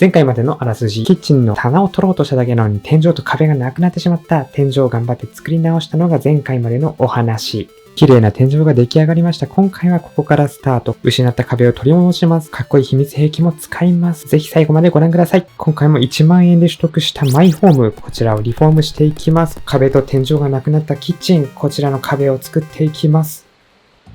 前回までのあらすじ、キッチンの棚を取ろうとしただけなのに天井と壁がなくなってしまった。天井を頑張って作り直したのが前回までのお話。綺麗な天井が出来上がりました。今回はここからスタート。失った壁を取り戻します。かっこいい秘密兵器も使います。ぜひ最後までご覧ください。今回も1万円で取得したマイホーム。こちらをリフォームしていきます。壁と天井がなくなったキッチン。こちらの壁を作っていきます。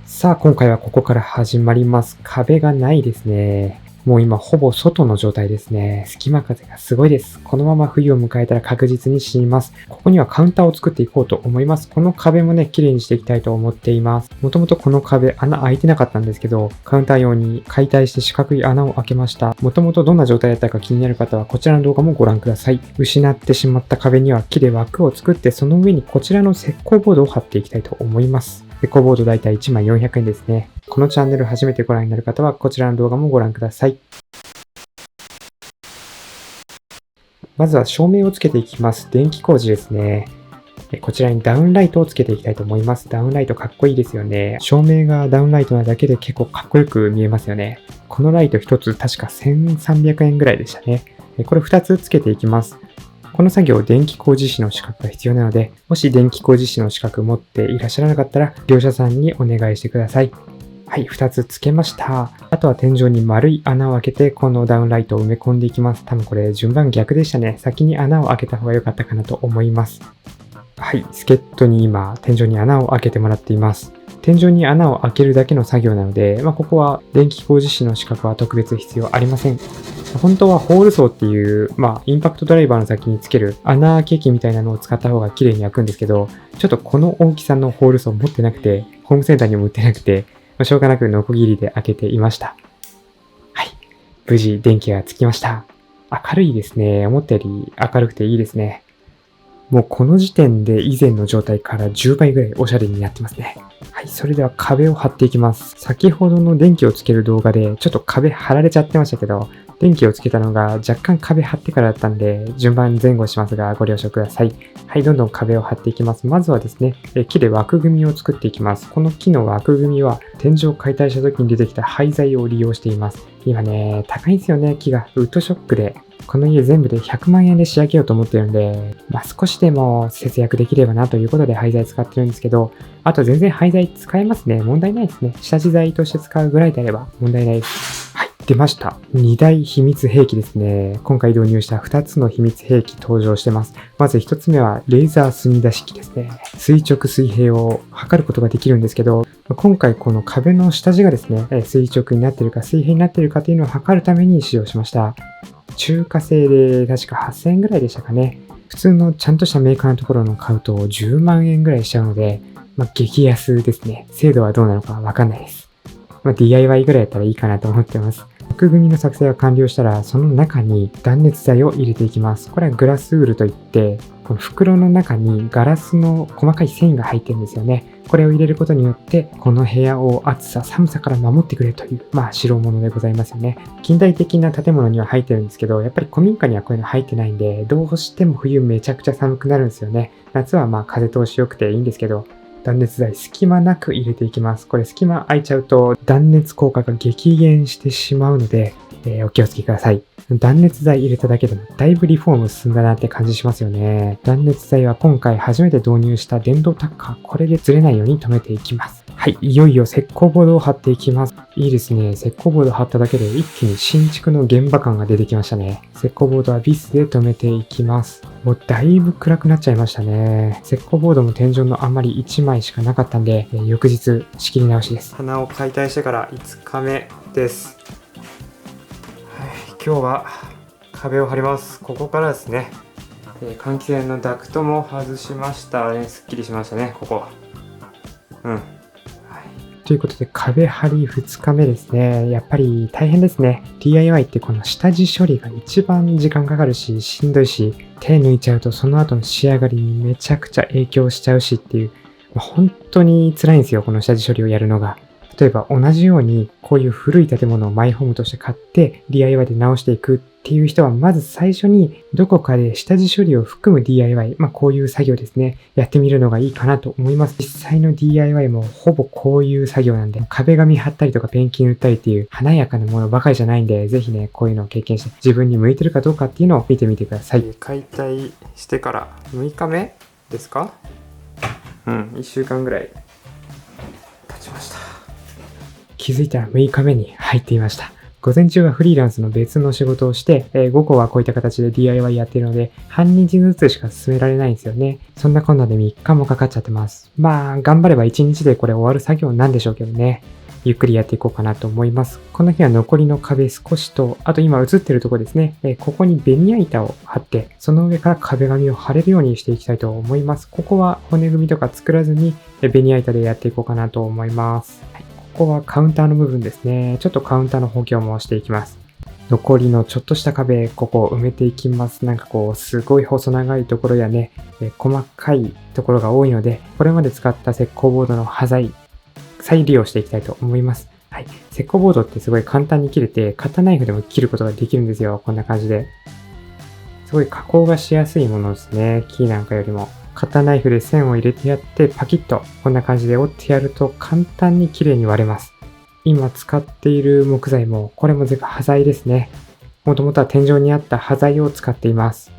さあ、今回はここから始まります。壁がないですね。もう今ほぼ外の状態ですね。隙間風がすごいです。このまま冬を迎えたら確実に死にます。ここにはカウンターを作っていこうと思います。この壁もね、綺麗にしていきたいと思っています。もともとこの壁、穴開いてなかったんですけど、カウンター用に解体して四角い穴を開けました。もともとどんな状態だったか気になる方はこちらの動画もご覧ください。失ってしまった壁には木で枠を作って、その上にこちらの石膏ボードを貼っていきたいと思います。石膏ボードだいたい1枚400円ですね。このチャンネル初めてご覧になる方はこちらの動画もご覧ください。まずは照明をつけていきます。電気工事ですね。こちらにダウンライトをつけていきたいと思います。ダウンライトかっこいいですよね。照明がダウンライトなだけで結構かっこよく見えますよね。このライト1つ確か1300円ぐらいでしたね。これ2つつけていきます。この作業、電気工事士の資格が必要なので、もし電気工事士の資格持っていらっしゃらなかったら、業者さんにお願いしてください。はい、2つつけました。あとは天井に丸い穴を開けて、このダウンライトを埋め込んでいきます。多分これ順番逆でしたね。先に穴を開けた方が良かったかなと思います。はい、助っ人に今、天井に穴を開けてもらっています。天井に穴を開けるだけの作業なので、ここは電気工事士の資格は特別必要ありません。本当はホールソーっていう、インパクトドライバーの先につける穴開け器みたいなのを使った方が綺麗に開くんですけど、ちょっとこの大きさのホールソー持ってなくて、ホームセンターにも売ってなくて、しょうがなくノコギリで開けていました。はい。無事電気がつきました。明るいですね。思ったより明るくていいですね。もうこの時点で以前の状態から10倍ぐらいおしゃれになってますね。はい。それでは壁を貼っていきます。先ほどの電気をつける動画でちょっと壁貼られちゃってましたけど、電気をつけたのが若干壁張ってからだったんで、順番前後しますがご了承ください。はい、どんどん壁を張っていきます。まずはですね、木で枠組みを作っていきます。この木の枠組みは天井を解体した時に出てきた廃材を利用しています。今ね、高いんですよね、木が。ウッドショックで。この家全部で100万円で仕上げようと思ってるんで、少しでも節約できればなということで廃材使ってるんですけど、あと全然廃材使えますね。問題ないですね。下地材として使うぐらいであれば問題ないです。はい。出ました。2大秘密兵器ですね。今回導入した2つの秘密兵器登場してます。まず1つ目はレーザー墨出し機ですね。垂直水平を測ることができるんですけど、今回この壁の下地がですね、垂直になっているか水平になっているかというのを測るために使用しました。中華製で確か8000円ぐらいでしたかね。普通のちゃんとしたメーカーのところの買うと10万円ぐらいしちゃうので、激安ですね。精度はどうなのかわかんないです。DIY ぐらいやったらいいかなと思ってます。枠組みの作成が完了したら、その中に断熱材を入れていきます。これはグラスウールといって、この袋の中にガラスの細かい繊維が入ってるんですよね。これを入れることによって、この部屋を暑さ、寒さから守ってくれるという、代物でございますよね。近代的な建物には入ってるんですけど、やっぱり古民家にはこういうの入ってないんで、どうしても冬めちゃくちゃ寒くなるんですよね。夏は風通し良くていいんですけど、断熱材隙間なく入れていきます。これ隙間空いちゃうと断熱効果が激減してしまうので、お気をつけください。断熱材入れただけでもだいぶリフォーム進んだなって感じしますよね。断熱材は今回初めて導入した電動タッカー、これでずれないように留めていきます。はい、いよいよ石膏ボードを貼っていきます。いいですね。石膏ボード貼っただけで一気に新築の現場感が出てきましたね。石膏ボードはビスで留めていきます。もうだいぶ暗くなっちゃいましたね。石膏ボードも天井のあんまり1枚しかなかったんで、翌日仕切り直しです。棚を解体してから5日目です。はい、今日は壁を張ります。ここからですね。換気扇のダクトも外しました。すっきりしましたね、ここ。ということで壁張り2日目ですね。やっぱり大変ですね。DIY ってこの下地処理が一番時間かかるし、しんどいし、手抜いちゃうとその後の仕上がりにめちゃくちゃ影響しちゃうしっていう、本当に辛いんですよ、この下地処理をやるのが。例えば同じようにこういう古い建物をマイホームとして買って DIY で直していくっっていう人は、まず最初にどこかで下地処理を含む DIY、こういう作業ですね、やってみるのがいいかなと思います。実際の DIY もほぼこういう作業なんで、壁紙貼ったりとかペンキ塗ったりっていう華やかなものばかりじゃないんで、ぜひね、こういうのを経験して自分に向いてるかどうかっていうのを見てみてください。解体してから6日目ですか？1週間ぐらい経ちました。気づいたら6日目に入っていました。午前中はフリーランスの別の仕事をして、午後はこういった形で DIY やっているので、半日ずつしか進められないんですよね。そんなこんなで3日もかかっちゃってます。頑張れば1日でこれ終わる作業なんでしょうけどね。ゆっくりやっていこうかなと思います。この日は残りの壁少しと、あと今映ってるところですね。ここにベニヤ板を貼って、その上から壁紙を貼れるようにしていきたいと思います。ここは骨組みとか作らずに、ベニヤ板でやっていこうかなと思います。ここはカウンターの部分ですね。ちょっとカウンターの補強もしていきます。残りのちょっとした壁、ここを埋めていきます。すごい細長いところやね、細かいところが多いので、これまで使った石膏ボードの端材、再利用していきたいと思います。石膏ボードってすごい簡単に切れて、カッターナイフでも切ることができるんですよ。こんな感じで。すごい加工がしやすいものですね。木なんかよりも。カッターナイフで線を入れてやってパキッとこんな感じで折ってやると簡単に綺麗に割れます。今使っている木材もこれも全部端材ですね。もともとは天井にあった端材を使っています。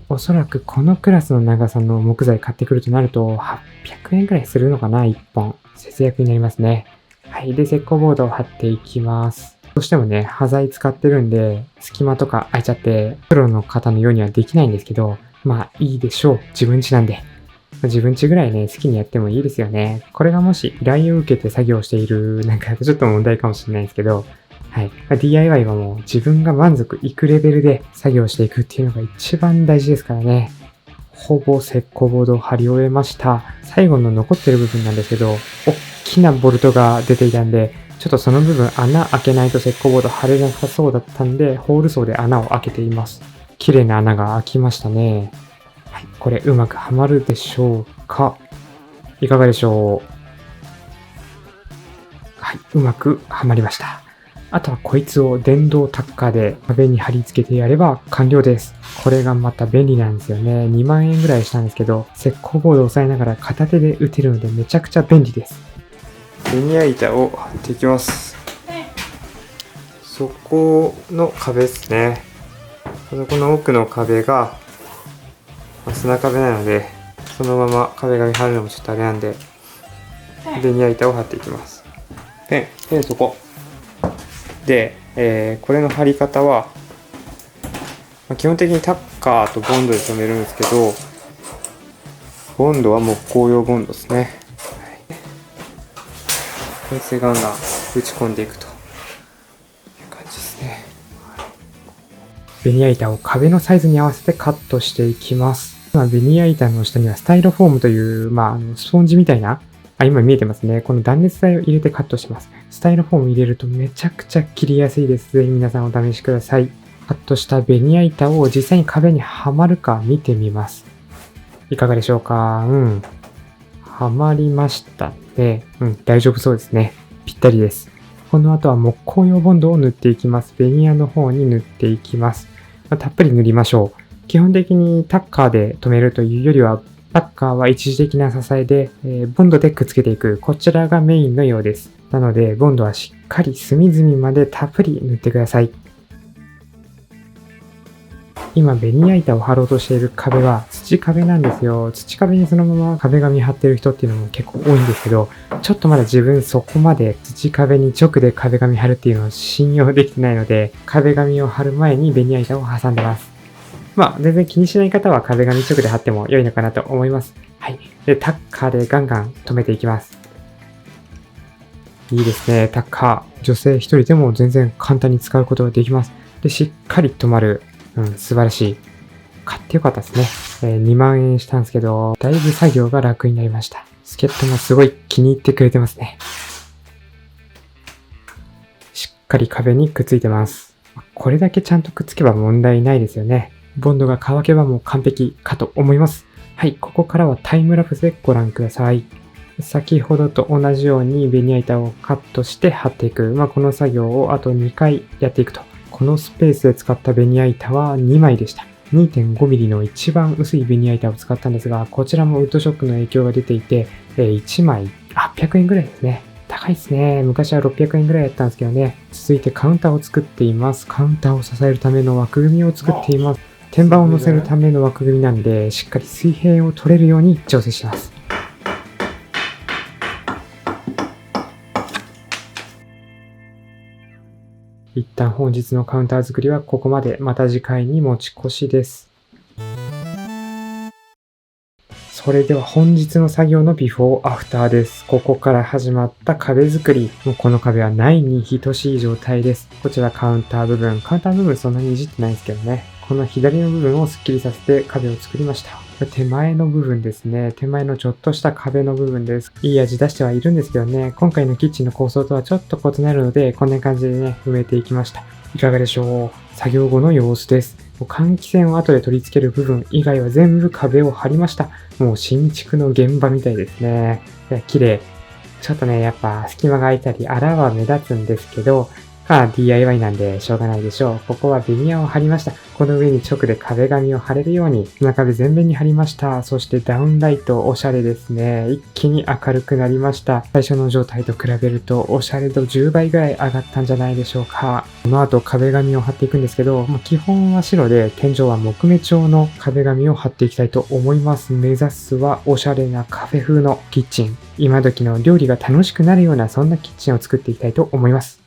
おそらくこのクラスの長さの木材買ってくるとなると800円くらいするのかな、1本。節約になりますね。で、石膏ボードを貼っていきます。どうしてもね、端材使ってるんで、隙間とか空いちゃって、プロの方のようにはできないんですけど、いいでしょう。自分家なんで。自分家ぐらいね、好きにやってもいいですよね。これがもし依頼を受けて作業している、ちょっと問題かもしれないですけど、DIY はもう自分が満足いくレベルで作業していくっていうのが一番大事ですからね。ほぼ石膏ボードを貼り終えました。最後の残ってる部分なんですけど、大きなボルトが出ていたんで、ちょっとその部分穴開けないと石膏ボード貼れなさそうだったんで、ホールソーで穴を開けています。綺麗な穴が開きましたね。これうまくはまるでしょうか？いかがでしょう？うまくはまりました。あとはこいつを電動タッカーで壁に貼り付けてやれば完了です。これがまた便利なんですよね。2万円ぐらいしたんですけど、石膏ボードを押さえながら片手で打てるのでめちゃくちゃ便利です。ベニヤ板を貼っていきます。そこの壁ですね。そこの奥の壁が砂壁なので、そのまま壁紙貼るのもちょっとあれなんで、ベニヤ板を貼っていきます。で、そこ。で、これの貼り方は、基本的にタッカーとボンドで留めるんですけど、ボンドは木工用ボンドですね。こいつでガンガン打ち込んでいくという感じですね。ベニヤ板を壁のサイズに合わせてカットしていきます。ベニヤ板の下にはスタイロフォームという、スポンジみたいな、今見えてますね。この断熱材を入れてカットしてます。スタイロフォーム入れるとめちゃくちゃ切りやすいです。ぜひ皆さんお試しください。カットしたベニヤ板を実際に壁にはまるか見てみます。いかがでしょうか？はまりましたね。大丈夫そうですね。ぴったりです。この後は木工用ボンドを塗っていきます。ベニヤの方に塗っていきます。たっぷり塗りましょう。基本的にタッカーで留めるというよりは、タッカーは一時的な支えで、ボンドでくっつけていく。こちらがメインのようです。なので、ボンドはしっかり隅々までたっぷり塗ってください。今、ベニヤ板を貼ろうとしている壁は土壁なんですよ。土壁にそのまま壁紙貼ってる人っていうのも結構多いんですけど、ちょっとまだ自分そこまで土壁に直で壁紙貼るっていうのを信用できてないので、壁紙を貼る前にベニヤ板を挟んでます。全然気にしない方は壁紙直で貼っても良いのかなと思います。で、タッカーでガンガン留めていきます。いいですね、タッカー。女性一人でも全然簡単に使うことができます。で、しっかり止まる。素晴らしい。買ってよかったですね。2万円したんですけど、だいぶ作業が楽になりました。助っ人もすごい気に入ってくれてますね。しっかり壁にくっついてます。これだけちゃんとくっつけば問題ないですよね。ボンドが乾けばもう完璧かと思います。ここからはタイムラプスでご覧ください。先ほどと同じようにベニヤ板をカットして貼っていく。この作業をあと2回やっていくと。ここのスペースで使ったベニヤ板は2枚でした。2.5mm の一番薄いベニヤ板を使ったんですが、こちらもウッドショックの影響が出ていて、1枚800円ぐらいですね。高いですね。昔は600円ぐらいやったんですけどね。続いてカウンターを作っています。カウンターを支えるための枠組みを作っています。天板を乗せるための枠組みなんで、しっかり水平を取れるように調整します。一旦本日のカウンター作りはここまで。また次回に持ち越しです。それでは本日の作業のビフォーアフターです。ここから始まった壁作り。もうこの壁はないに等しい状態です。こちらカウンター部分。カウンター部分そんなにいじってないですけどね。この左の部分をスッキリさせて壁を作りました。これ手前の部分ですね。手前のちょっとした壁の部分です。いい味出してはいるんですけどね。今回のキッチンの構想とはちょっと異なるので、こんな感じでね、埋めていきました。いかがでしょう？作業後の様子です。換気扇を後で取り付ける部分以外は全部壁を張りました。もう新築の現場みたいですね。いや、綺麗。ちょっとね、やっぱ隙間が空いたり、穴は目立つんですけど、DIY なんでしょうがないでしょう。ここはベニヤを貼りました。この上に直で壁紙を貼れるように、砂壁全面に貼りました。そしてダウンライト、おしゃれですね。一気に明るくなりました。最初の状態と比べると、おしゃれ度10倍ぐらい上がったんじゃないでしょうか。この後壁紙を貼っていくんですけど、基本は白で、天井は木目調の壁紙を貼っていきたいと思います。目指すはおしゃれなカフェ風のキッチン。今時の料理が楽しくなるような、そんなキッチンを作っていきたいと思います。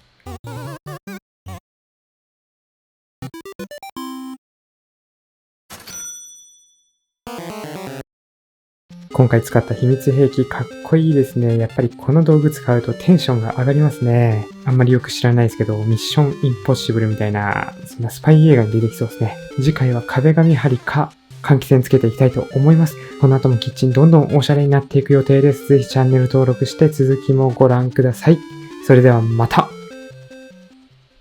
今回使った秘密兵器かっこいいですね。やっぱりこの道具使うとテンションが上がりますね。あんまりよく知らないですけど、ミッションインポッシブルみたいな、そんなスパイ映画に出てきそうですね。次回は壁紙張りか換気扇つけていきたいと思います。この後もキッチンどんどんおしゃれになっていく予定です。ぜひチャンネル登録して続きもご覧ください。それではまた。